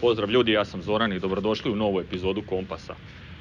Pozdrav ljudi, ja sam Zoran i dobrodošli u novu epizodu Kompasa.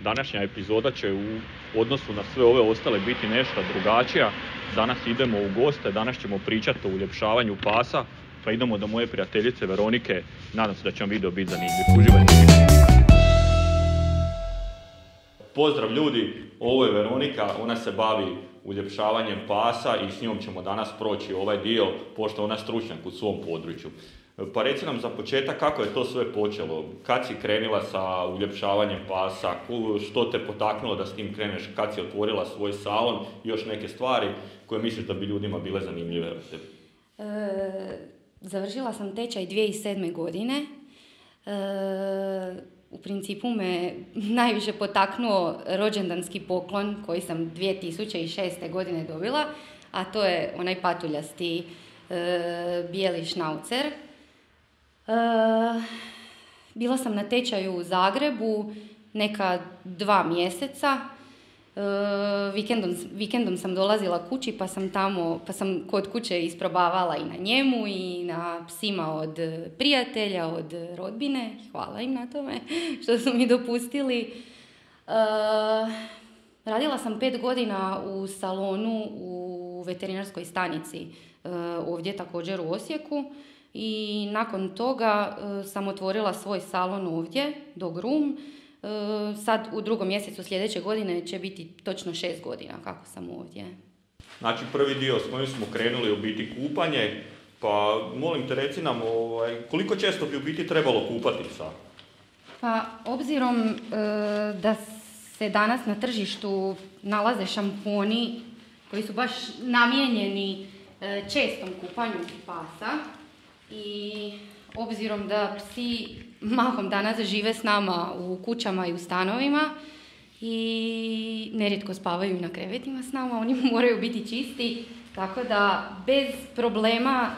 Današnja epizoda će u odnosu na sve ove ostale biti nešto drugačija. Danas idemo u goste, danas ćemo pričati o uljepšavanju pasa, pa idemo do moje prijateljice Veronike. Nadam se da će vam video biti zanimljiv. Uživajte. Pozdrav ljudi, ovo je Veronika, ona se bavi uljepšavanjem pasa i s njom ćemo danas proći ovaj dio, pošto ona stručnjak u svom području. Pa reci nam za početak kako je to sve počelo, kad si krenula sa uljepšavanjem pasa, što te potaknulo da s tim kreneš, kad si otvorila svoj salon i još neke stvari koje misliš da bi ljudima bile zanimljive od tebi. Završila sam tečaj 2007. godine. U principu me najviše potaknuo rođendanski poklon koji sam 2006. godine dobila, a to je onaj patuljasti bijeli šnaucer. Bila sam na tečaju u Zagrebu neka 2 mjeseca. Vikendom sam dolazila kući pa sam kod kuće isprobavala i na njemu i na psima od prijatelja, od rodbine. Hvala im na tome što su mi dopustili. Radila sam 5 godina u salonu u veterinarskoj stanici ovdje također u Osijeku i nakon toga sam otvorila svoj salon ovdje, Dog Room. Sad u 2. mjesecu sljedeće godine će biti točno 6 godina kako sam ovdje. Znači prvi dio s kojim smo krenuli u biti kupanje, pa molim te reci nam koliko često bi u biti trebalo kupati psa? Pa obzirom da se danas na tržištu nalaze šamponi koji su baš namijenjeni čestom kupanju pasa i obzirom da psi mahom danas žive s nama u kućama i u stanovima i nerijetko spavaju na krevetima s nama, oni moraju biti čisti, tako da bez problema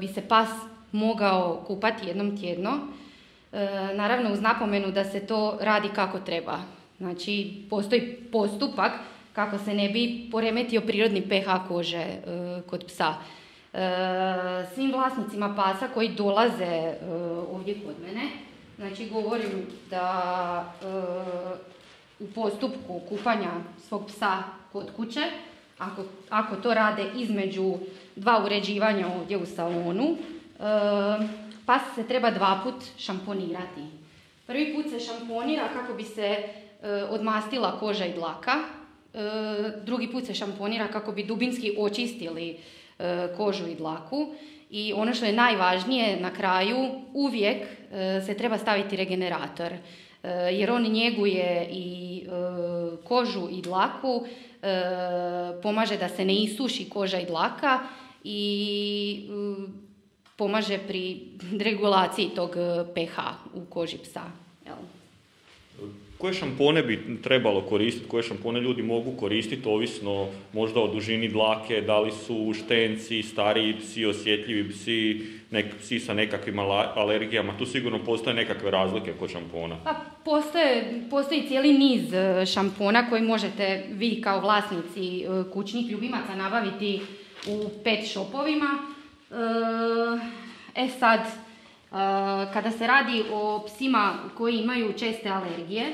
bi se pas mogao kupati jednom tjedno. Naravno uz napomenu da se to radi kako treba. Znači postoji postupak kako se ne bi poremetio prirodni pH kože kod psa. Svim vlasnicima pasa koji dolaze ovdje kod mene, znači govorim da u postupku kupanja svog psa kod kuće, ako to rade između 2 uređivanja ovdje u salonu, pas se treba 2 put šamponirati. Prvi put se šamponira kako bi se odmastila koža i dlaka, drugi put se šamponira kako bi dubinski očistili kožu i dlaku i ono što je najvažnije na kraju uvijek se treba staviti regenerator jer on njeguje i kožu i dlaku, pomaže da se ne isuši koža i dlaka i pomaže pri regulaciji tog pH u koži psa. Jel? Koje šampone bi trebalo koristiti, koje šampone ljudi mogu koristiti ovisno možda o dužini dlake, da li su štenci, stariji psi, osjetljivi psi, psi sa nekakvim alergijama, tu sigurno postoje nekakve razlike kod šampona. Pa, postoji cijeli niz šampona koji možete vi kao vlasnici kućnih ljubimaca nabaviti u pet shopovima. Sad, kada se radi o psima koji imaju česte alergije,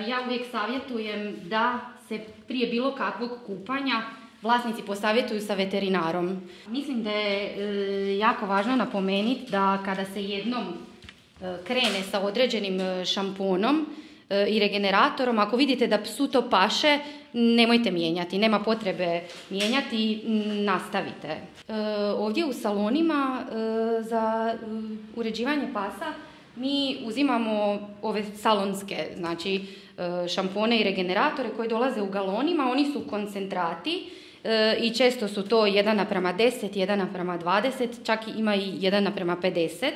ja uvijek savjetujem da se prije bilo kakvog kupanja vlasnici posavjetuju sa veterinarom. Mislim da je jako važno napomenuti da kada se jednom krene sa određenim šamponom i regeneratorom, ako vidite da psu to paše, nemojte mijenjati, nema potrebe mijenjati, nastavite. Ovdje u salonima za uređivanje pasa mi uzimamo ove salonske, znači šampone i regeneratore koji dolaze u galonima, oni su koncentrati i često su to 1:10, 1:20, čak ima i 1:50.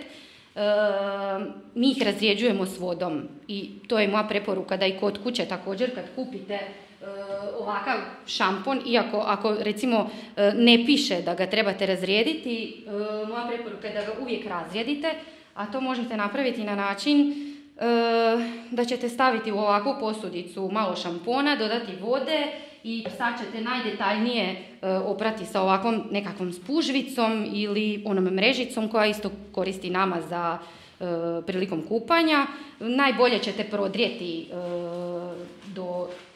Mi ih razrjeđujemo s vodom i to je moja preporuka da i kod kuće također kad kupite ovakav šampon, iako ako recimo ne piše da ga trebate razrijediti, moja preporuka je da ga uvijek razrijedite, a to možete napraviti na način da ćete staviti u ovakvu posudicu malo šampona, dodati vode i sad ćete najdetaljnije oprati sa ovakvom nekakvom spužvicom ili onom mrežicom koja isto koristi nama za prilikom kupanja. Najbolje ćete prodrijeti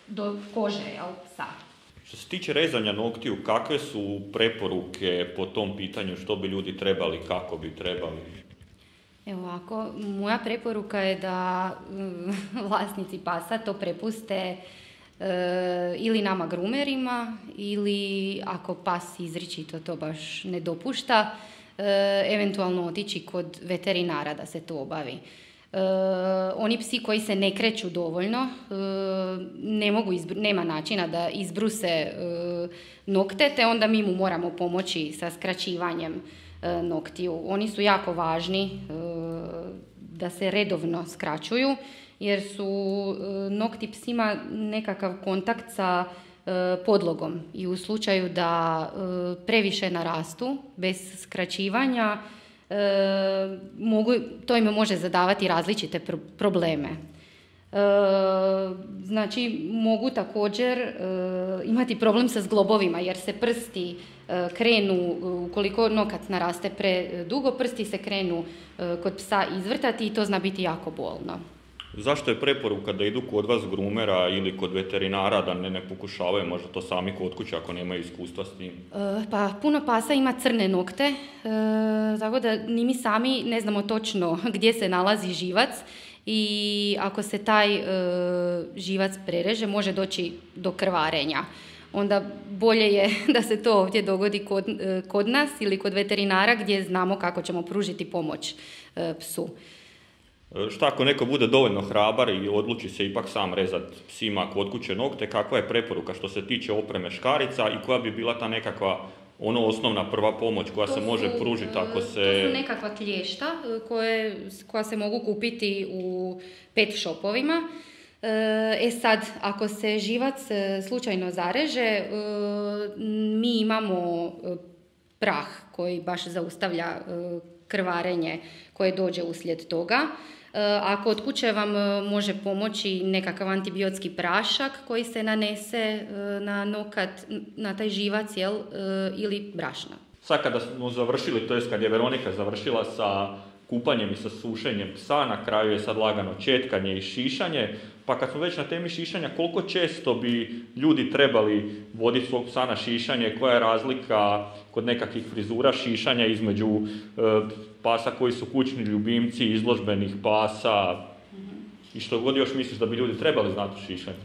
do kože, jel, psa. Što se tiče rezanja noktiju, kakve su preporuke po tom pitanju, što bi ljudi trebali, kako bi trebali? Evo ovako, moja preporuka je da vlasnici pasa to prepuste ili nama grumerima, ili ako pas izričito to baš ne dopušta, eventualno otići kod veterinara da se to obavi. Oni psi koji se ne kreću dovoljno, nema načina da izbruse nokte, te onda mi mu moramo pomoći sa skraćivanjem noktiju. Oni su jako važni da se redovno skraćuju, jer su nokti psima nekakav kontakt sa podlogom i u slučaju da previše narastu bez skraćivanja, to im može zadavati različite probleme. Znači, mogu također imati problem sa zglobovima, jer se prsti krenu, ukoliko nokat naraste predugo, prsti se krenu kod psa izvrtati i to zna biti jako bolno. Zašto je preporuka da idu kod vas grumera ili kod veterinara, da ne pokušavaju možda to sami kod kuće ako nemaju iskustva s tim? Pa puno pasa ima crne nokte, tako da ni mi sami ne znamo točno gdje se nalazi živac i ako se taj živac prereže može doći do krvarenja. Onda bolje je da se to ovdje dogodi kod nas ili kod veterinara gdje znamo kako ćemo pružiti pomoć psu. Šta ako neko bude dovoljno hrabar i odluči se ipak sam rezat psima kod kuće nokte, kakva je preporuka što se tiče opreme škarica i koja bi bila ta nekakva osnovna prva pomoć koja se može pružiti ako se... To su nekakva klješta koja se mogu kupiti u pet shopovima. Sad, ako se živac slučajno zareže, mi imamo prah koji baš zaustavlja krvarenje koje dođe uslijed toga. A kod kuće vam može pomoći nekakav antibiotski prašak koji se nanese na nokat, na taj živac, ili brašna. Sad kada smo završili, to jest kad je Veronika završila sa kupanjem i sa sušenjem psa, na kraju je sad lagano četkanje i šišanje, pa kad smo već na temi šišanja, koliko često bi ljudi trebali voditi svog psa na šišanje, koja je razlika kod nekakvih frizura šišanja između pasa koji su kućni ljubimci, izložbenih pasa i što god još misliš da bi ljudi trebali znati o šišanju?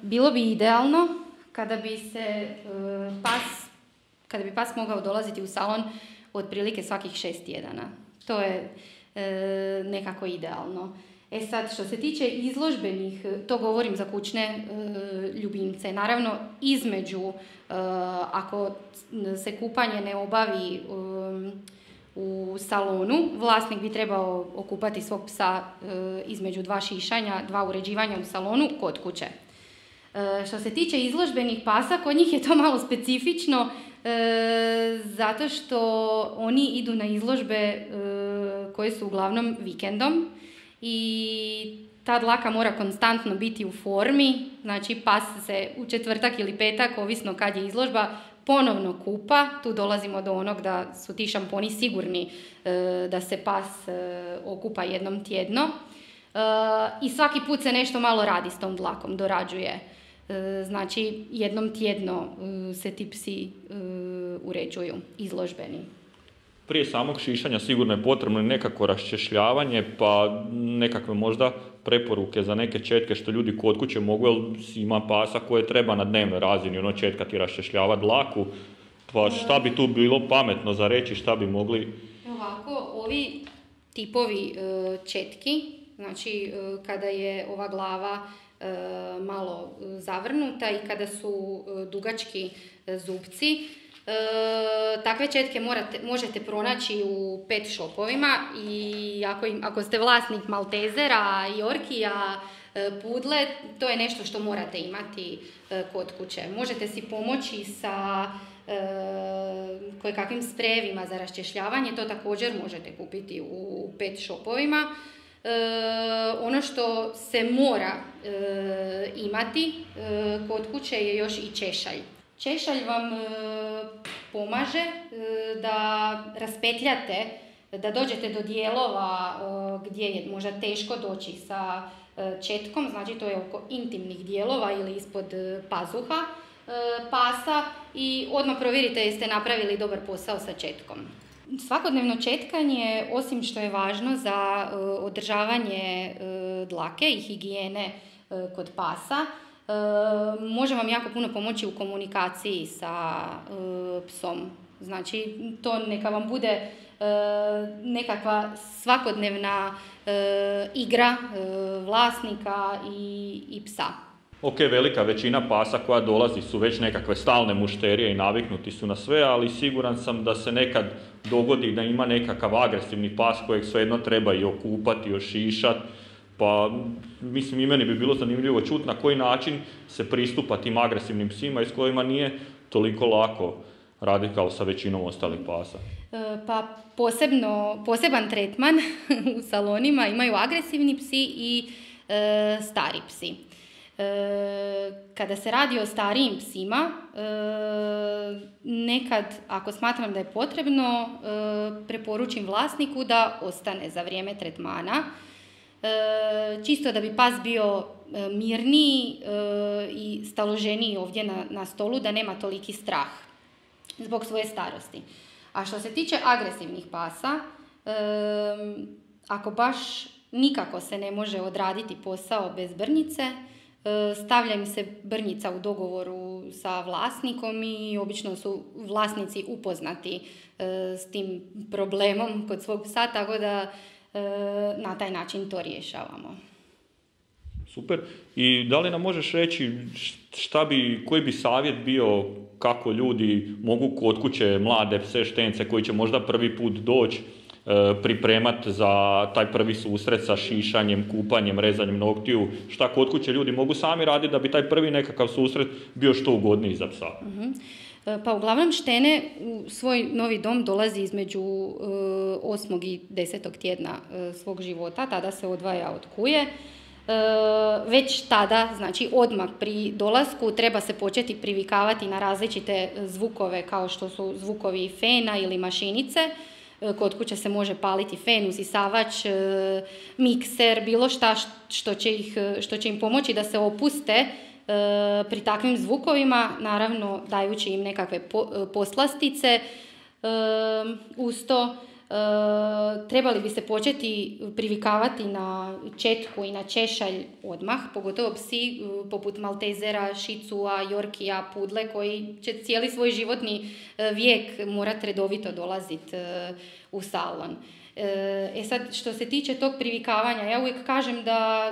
Bilo bi idealno kada bi pas mogao dolaziti u salon otprilike svakih 6 tjedana. To je nekako idealno. Sad, što se tiče izložbenih, to govorim za kućne ljubimce. Naravno, između, ako se kupanje ne obavi u salonu, vlasnik bi trebao okupati svog psa između 2 šišanja, 2 uređivanja u salonu kod kuće. Što se tiče izložbenih pasa, kod njih je to malo specifično, zato što oni idu na izložbe koje su uglavnom vikendom i ta dlaka mora konstantno biti u formi, znači pas se u četvrtak ili petak, ovisno kad je izložba, ponovno kupa. Tu dolazimo do onog da su ti šamponi sigurni da se pas okupa jednom tjedno. I svaki put se nešto malo radi s tom dlakom, dorađuje. Znači, jednom tjedno se ti psi uređuju, izložbeni. Prije samog šišanja sigurno je potrebno nekako raščešljavanje, pa nekakve možda preporuke za neke četke što ljudi kod kuće mogu, jer ima pasa koje treba na dnevnoj razini četkati i raščešljavati dlaku, pa šta bi tu bilo pametno za reći, šta bi mogli? Ovako, ovi tipovi četki, znači kada je ova glava malo zavrnuta i kada su dugački zupci, takve četke možete pronaći u pet shopovima i ako ste vlasnik maltezera, yorkija, pudle, to je nešto što morate imati kod kuće. Možete si pomoći sa kojekakvim sprejevima za raščešljavanje, to također možete kupiti u pet shopovima. Ono što se mora imati kod kuće je još i češalj. Češalj vam pomaže da raspetljate da dođete do dijelova gdje je možda teško doći sa četkom, znači to je oko intimnih dijelova ili ispod pazuha pasa i odmah provjerite jeste napravili dobar posao sa četkom. Svakodnevno četkanje, osim što je važno za održavanje dlake i higijene kod pasa, može vam jako puno pomoći u komunikaciji sa psom. Znači, to neka vam bude nekakva svakodnevna igra vlasnika i psa. Ok, velika većina pasa koja dolazi su već nekakve stalne mušterije i naviknuti su na sve, ali siguran sam da se nekad dogodi da ima nekakav agresivni pas kojeg svejedno treba i okupati, i ošišati. Pa, mislim, i meni bi bilo zanimljivo čuti na koji način se pristupa tim agresivnim psima i s kojima nije toliko lako raditi kao sa većinom ostalih pasa. Pa poseban tretman u salonima imaju agresivni psi i stari psi. Kada se radi o starijim psima, nekad, ako smatram da je potrebno, preporučim vlasniku da ostane za vrijeme tretmana, čisto da bi pas bio mirniji i staloženiji ovdje na stolu, da nema toliki strah zbog svoje starosti. A što se tiče agresivnih pasa, ako baš nikako se ne može odraditi posao bez brnjice, stavlja im se brnjica u dogovoru sa vlasnikom i obično su vlasnici upoznati s tim problemom kod svog psa, tako da na taj način to rješavamo. Super. I da li nam možeš reći koji bi savjet bio kako ljudi mogu kod kuće mlade pse štence koji će možda prvi put doći pripremati za taj prvi susret sa šišanjem, kupanjem, rezanjem noktiju, šta kod kuće ljudi mogu sami raditi da bi taj prvi nekakav susret bio što ugodniji za psa? Pa uglavnom štene u svoj novi dom dolazi između 8. i 10. tjedna svog života, tada se odvaja od kuje. Već tada, znači odmah pri dolasku, treba se početi privikavati na različite zvukove kao što su zvukovi fena ili mašinice. Kod kuće se može paliti fen, usisavač, mikser, bilo šta što će im pomoći da se opuste pri takvim zvukovima, naravno dajući im nekakve poslastice. Uz to trebali bi se početi privikavati na četku i na češalj odmah, pogotovo psi poput maltezera, šicua, jorkija, pudle koji će cijeli svoj životni vijek morati redovito dolaziti u salon. Sad, što se tiče tog privikavanja, ja uvijek kažem da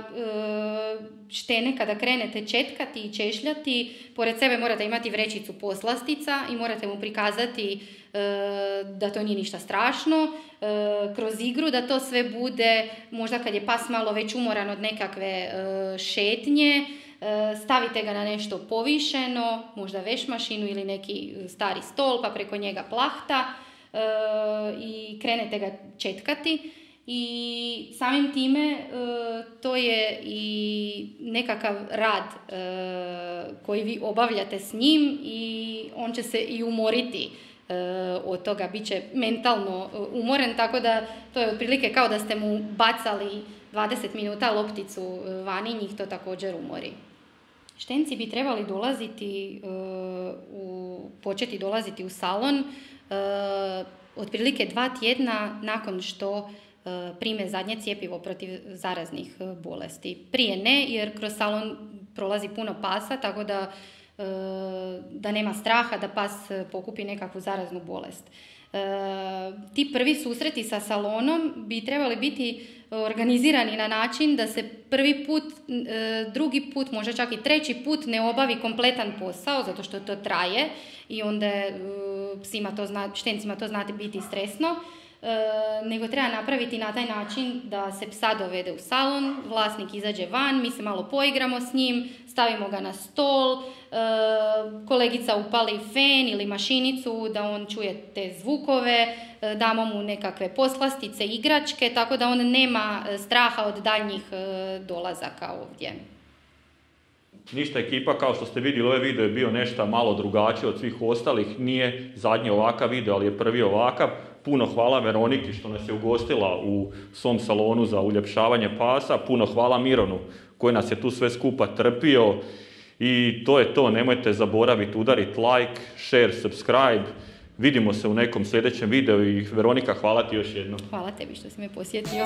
štene kada krenete četkati i češljati, pored sebe morate imati vrećicu poslastica i morate mu prikazati da to nije ništa strašno, kroz igru da to sve bude, možda kad je pas malo već umoran od nekakve šetnje, stavite ga na nešto povišeno, možda vešmašinu ili neki stari stol pa preko njega plahta, i krenete ga četkati i samim time to je i nekakav rad koji vi obavljate s njim i on će se i umoriti od toga, bit će mentalno umoren, tako da to je otprilike kao da ste mu bacali 20 minuta lopticu vani, njih to također umori. Štenci bi trebali početi dolaziti u salon otprilike 2 tjedna nakon što prime zadnje cjepivo protiv zaraznih bolesti. Prije ne, jer kroz salon prolazi puno pasa, tako da nema straha da pas pokupi nekakvu zaraznu bolest. Ti prvi susreti sa salonom bi trebali biti organizirani na način da se prvi put, drugi put, možda čak i treći put ne obavi kompletan posao, zato što to traje i onda štencima to zna biti stresno, nego treba napraviti na taj način da se psa dovede u salon, vlasnik izađe van, mi se malo poigramo s njim, stavimo ga na stol, kolegica upali fen ili mašinicu da on čuje te zvukove, damo mu nekakve poslastice, igračke, tako da on nema straha od daljnjih dolazaka ovdje. Ništa ekipa, kao što ste vidjeli, ovaj video je bio nešto malo drugačije od svih ostalih, nije zadnji ovakav video, ali je prvi ovakav. Puno hvala Veroniki što nas je ugostila u svom salonu za uljepšavanje pasa. Puno hvala Mironu koji nas je tu sve skupa trpio. I to je to, nemojte zaboraviti udariti like, share, subscribe. Vidimo se u nekom sljedećem videu i Veronika, hvala ti još jednom. Hvala tebi što si me posjetio.